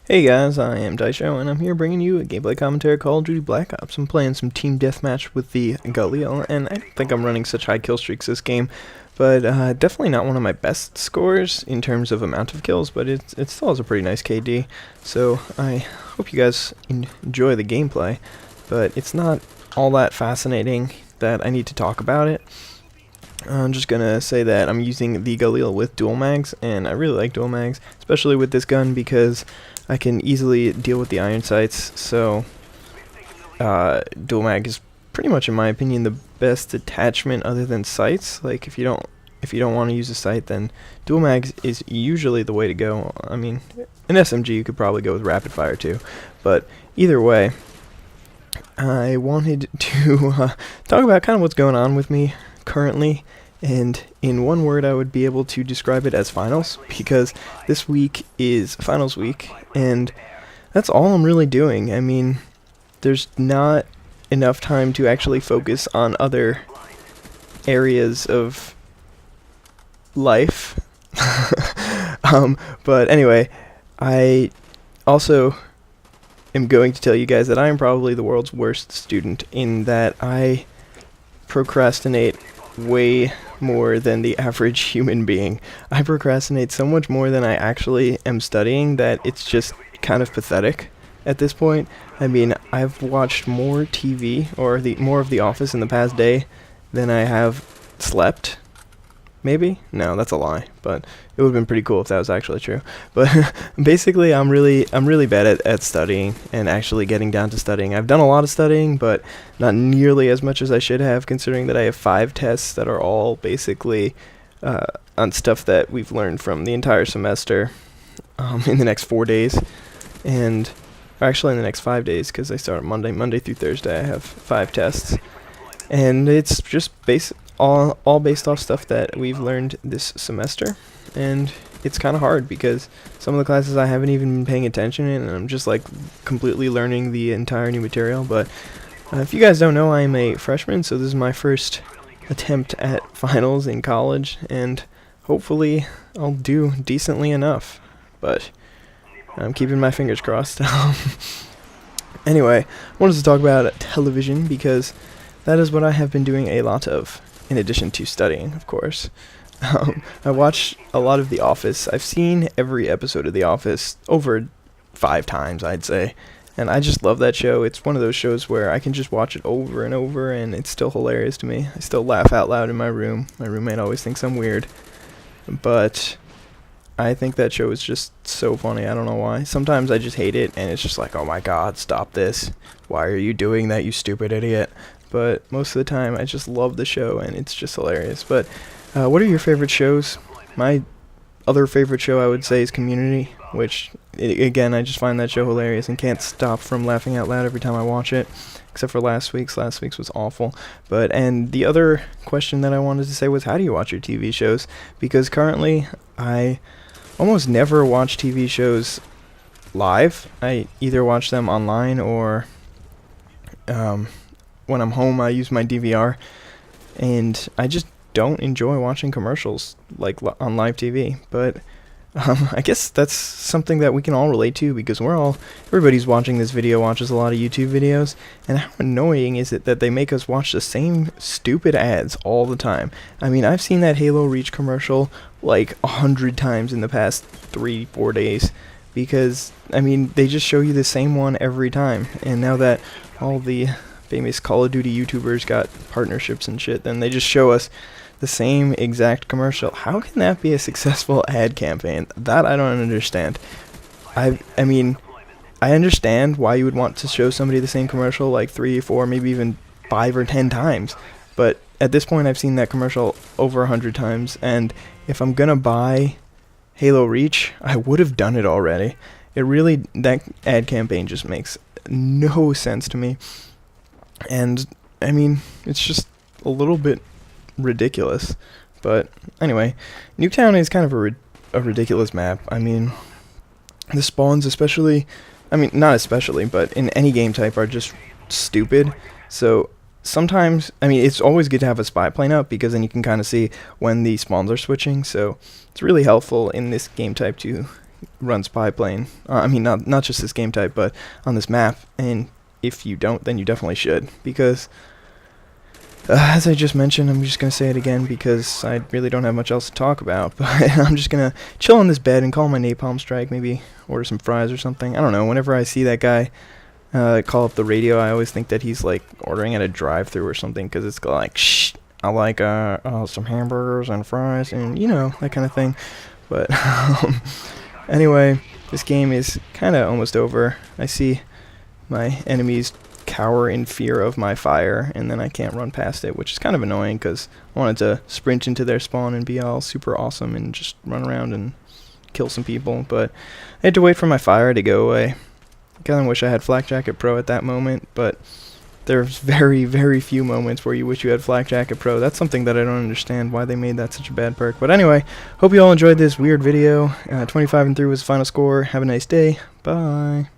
Hey guys, I am IzDaisho, and I'm here bringing you a gameplay commentary Call of Duty Black Ops. I'm playing some team deathmatch with the Galil, and I don't think I'm running such high kill streaks this game, but definitely not one of my best scores in terms of amount of kills, but it still has a pretty nice KD, so I hope you guys enjoy the gameplay, but it's not all that fascinating that I need to talk about it. I'm just gonna say that I'm using the Galil with dual mags, and I really like dual mags, especially with this gun because I can easily deal with the iron sights. So dual mag is pretty much, in my opinion, the best attachment other than sights. Like if you don't want to use a sight, then dual mags is usually the way to go. I mean, an SMG you could probably go with rapid fire too, but either way, I wanted to talk about kind of what's going on with me currently, and in one word I would be able to describe it as finals, because this week is finals week and that's all I'm really doing. I mean, there's not enough time to actually focus on other areas of life. But anyway, I also am going to tell you guys that I am probably the world's worst student, in that I procrastinate way more than the average human being. I procrastinate so much more than I actually am studying that it's just kind of pathetic at this point. I mean, I've watched more TV or more of The Office in the past day than I have slept. Maybe? No, that's a lie, but it would have been pretty cool if that was actually true. But basically, I'm really bad at studying and actually getting down to studying. I've done a lot of studying, but not nearly as much as I should have, considering that I have 5 tests that are all basically on stuff that we've learned from the entire semester in the next 4 days. And actually in the next 5 days, because I start on Monday through Thursday, I have 5 tests. And it's just all based off stuff that we've learned this semester, and it's kind of hard because some of the classes I haven't even been paying attention in, and I'm just like completely learning the entire new material. But if you guys don't know, I am a freshman, so this is my first attempt at finals in college, and hopefully I'll do decently enough, but I'm keeping my fingers crossed. Anyway, I wanted to talk about television because that is what I have been doing a lot of, in addition to studying, of course. I watch a lot of The Office. I've seen every episode of The Office over 5 times, I'd say. And I just love that show. It's one of those shows where I can just watch it over and over, and it's still hilarious to me. I still laugh out loud in my room. My roommate always thinks I'm weird. But I think that show is just so funny. I don't know why. Sometimes I just hate it, and it's just like, oh my god, stop this. Why are you doing that, you stupid idiot? But most of the time, I just love the show, and it's just hilarious. But what are your favorite shows? My other favorite show, I would say, is Community, which, again, I just find that show hilarious and can't stop from laughing out loud every time I watch it, except for last week's. Last week's was awful. And the other question that I wanted to say was, how do you watch your TV shows? Because currently, I almost never watch TV shows live. I either watch them online or when I'm home, I use my DVR, and I just don't enjoy watching commercials like on live TV. But I guess that's something that we can all relate to, because everybody's watching this video watches a lot of YouTube videos, and how annoying is it that they make us watch the same stupid ads all the time? I mean, I've seen that Halo Reach commercial like 100 times in the past 3-4 days, because I mean, they just show you the same one every time. And now that all the famous Call of Duty YouTubers got partnerships and shit, then they just show us the same exact commercial. How can that be a successful ad campaign? That I don't understand. I mean, I understand why you would want to show somebody the same commercial like 3, 4, maybe even 5 or 10 times, but at this point I've seen that commercial over 100 times, and if I'm gonna buy Halo Reach, I would have done it already. That ad campaign just makes no sense to me. And I mean, it's just a little bit ridiculous. But anyway, Nuketown is kind of a ridiculous map. I mean, the spawns especially, I mean, not especially, but in any game type are just stupid. So sometimes, I mean, it's always good to have a spy plane up, because then you can kind of see when the spawns are switching. So it's really helpful in this game type to run spy plane. I mean, not just this game type, but on this map. And if you don't, then you definitely should, because as I just mentioned, I'm just gonna say it again because I really don't have much else to talk about. But I'm just gonna chill on this bed and call my napalm strike. Maybe order some fries or something. I don't know. Whenever I see that guy call up the radio, I always think that he's like ordering at a drive-thru or something, because it's like, shh, I like some hamburgers and fries and that kind of thing. But anyway, this game is kind of almost over. I see my enemies cower in fear of my fire, and then I can't run past it, which is kind of annoying because I wanted to sprint into their spawn and be all super awesome and just run around and kill some people, but I had to wait for my fire to go away. I kind of wish I had Flak Jacket Pro at that moment, but there's very, very few moments where you wish you had Flak Jacket Pro. That's something that I don't understand, why they made that such a bad perk. But anyway, hope you all enjoyed this weird video. 25-3 was the final score. Have a nice day. Bye.